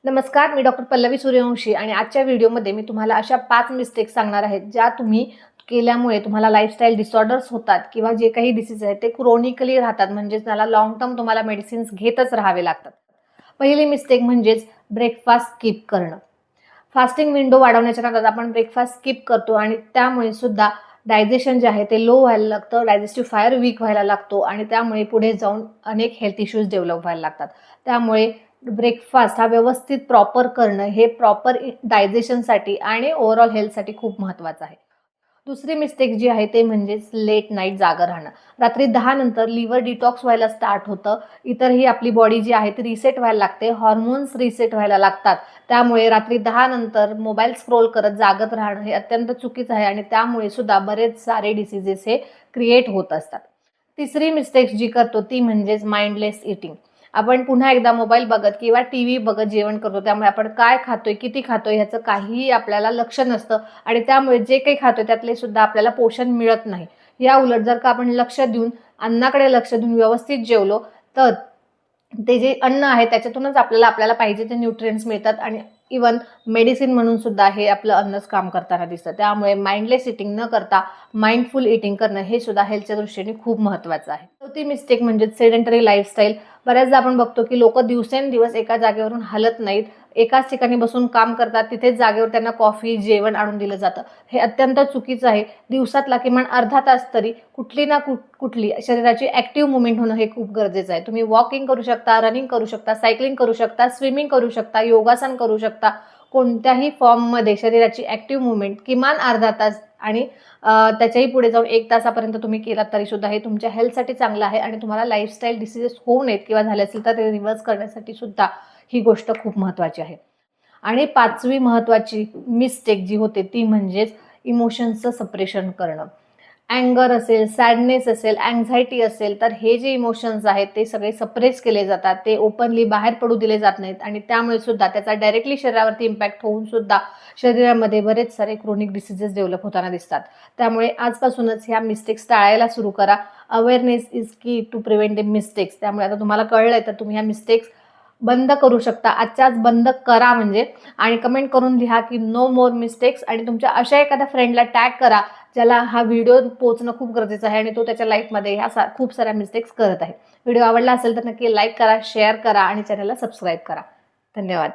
नमस्कार, मी डॉक्टर पल्लवी सूर्यवंशी आणि आजच्या व्हिडिओमध्ये मी तुम्हाला अशा 5 मिस्टेक्स सांगणार आहेत ज्या तुम्ही केल्यामुळे तुम्हाला लाईफस्टाईल डिसऑर्डर्स होतात किंवा जे काही डिसीज आहेत ते क्रोनिकली राहतात, म्हणजेच त्याला लॉंग टर्म तुम्हाला मेडिसिन्स घेतच राहावे लागतात. पहिली मिस्टेक म्हणजेच ब्रेकफास्ट स्किप करणं. फास्टिंग विंडो वाढवण्याच्या नादात आपण ब्रेकफास्ट स्किप करतो आणि त्यामुळे सुद्धा डायजेशन जे आहे ते लो व्हायला लागतं, डायजेस्टिव्ह फायर वीक व्हायला लागतो आणि त्यामुळे पुढे जाऊन अनेक हेल्थ इश्यूज डेव्हलप व्हायला लागतात. त्यामुळे ब्रेकफास्ट हा व्यवस्थित प्रॉपर करणं हे प्रॉपर डायजेशनसाठी आणि ओव्हरऑल हेल्थसाठी खूप महत्त्वाचं आहे. दुसरी मिस्टेक जी आहे ते म्हणजेच लेट नाईट जागं राहणं. रात्री 10 नंतर लिव्हर डिटॉक्स व्हायला स्टार्ट होतं. इतरही आपली बॉडी जी आहे ती रिसेट व्हायला लागते, हॉर्मोन्स रिसेट व्हायला लागतात. त्यामुळे रात्री 10 नंतर मोबाईल स्क्रोल करत जागत राहणं हे अत्यंत चुकीचं आहे आणि त्यामुळे सुद्धा बरेच सारे डिसीजेस हे क्रिएट होत असतात. तिसरी मिस्टेक जी करतो ती म्हणजेच माइंडलेस इटिंग. आपण पुन्हा एकदा मोबाईल बघत किंवा टीव्ही बघत जेवण करतो, त्यामुळे आपण काय खातोय, किती खातोय ह्याचं काहीही आपल्याला लक्ष नसतं आणि त्यामुळे जे काही खातोय त्यातले सुद्धा आपल्याला पोषण मिळत नाही. या उलट जर का आपण लक्ष देऊन अन्नाकडे लक्ष देऊन व्यवस्थित जेवलो तर ते जे अन्न आहे त्याच्यातूनच आपल्याला पाहिजे ते न्यूट्रिएंट्स मिळतात आणि इवन मेडिसिन म्हणून सुद्धा हे आपलं अन्नच काम करताना दिसतं. त्यामुळे माइंडलेस इटिंग न करता माइंडफुल इटिंग करणं हे सुद्धा हेल्थच्या दृष्टीने खूप महत्त्वाचं आहे. चौथी मिस्टेक म्हणजे सेडेंटरी लाईफस्टाईल. बऱ्याचदा आपण बघतो की लोक दिवसेंदिवस एका जागेवरून हलत नाहीत, एकाच ठिकाणी बसून काम करतात, तिथेच जागेवर त्यांना कॉफी जेवण आणून दिलं जातं. हे अत्यंत चुकीचं आहे. दिवसातला किमान अर्धा तास तरी कुठली ना कुठली शरीराची ॲक्टिव्ह मुवमेंट होणं हे खूप गरजेचं आहे. तुम्ही वॉकिंग करू शकता, रनिंग करू शकता, सायकलिंग करू शकता, स्विमिंग करू शकता, योगासन करू शकता. कोणत्याही फॉर्ममध्ये शरीराची ॲक्टिव्ह मुवमेंट किमान अर्धा तास आणि त्याच्याही पुढे जाऊन 1 तासापर्यंत तुम्ही केलात तरी सुद्धा हे तुमच्या हेल्थसाठी चांगलं आहे आणि तुम्हाला लाईफस्टाईल डिसीजेस होऊ नयेत किंवा झाले असेल तर ते रिव्हर्स करण्यासाठी सुद्धा ही गोष्ट खूप महत्त्वाची आहे. आणि 5वी महत्त्वाची मिस्टेक जी होते ती म्हणजेच इमोशन्सचं सप्रेशन करणं. अँगर असेल, सॅडनेस असेल, अँझायटी असेल तर हे जे इमोशन्स आहेत ते सगळे सप्रेस केले जातात, ते ओपनली बाहेर पडू दिले जात नाहीत आणि त्यामुळे सुद्धा त्याचा डायरेक्टली शरीरावरती इम्पॅक्ट होऊन सुद्धा शरीरामध्ये बरेच सारे क्रोनिक डिसीजेस डेव्हलप होताना दिसतात. त्यामुळे आजपासूनच ह्या मिस्टेक्स टाळायला सुरू करा. अवेअरनेस इज की टू प्रिव्हेंट द मिस्टेक्स. त्यामुळे आता तुम्हाला कळलंय तर तुम्ही ह्या मिस्टेक्स बंद करू शकता. आजच्याच बंद करा म्हणजे आणि कमेंट करून लिहा की नो मोर मिस्टेक्स आणि तुमच्या अशा एखाद्या फ्रेंडला टॅग करा ज्याला हा व्हिडिओ पोहोचणं खूप गरजेचं आहे आणि तो त्याच्या लाईफमध्ये ह्या खूप साऱ्या मिस्टेक्स करत आहे. व्हिडिओ आवडला असेल तर नक्की लाईक करा, शेअर करा आणि चॅनलला सबस्क्राईब करा. धन्यवाद.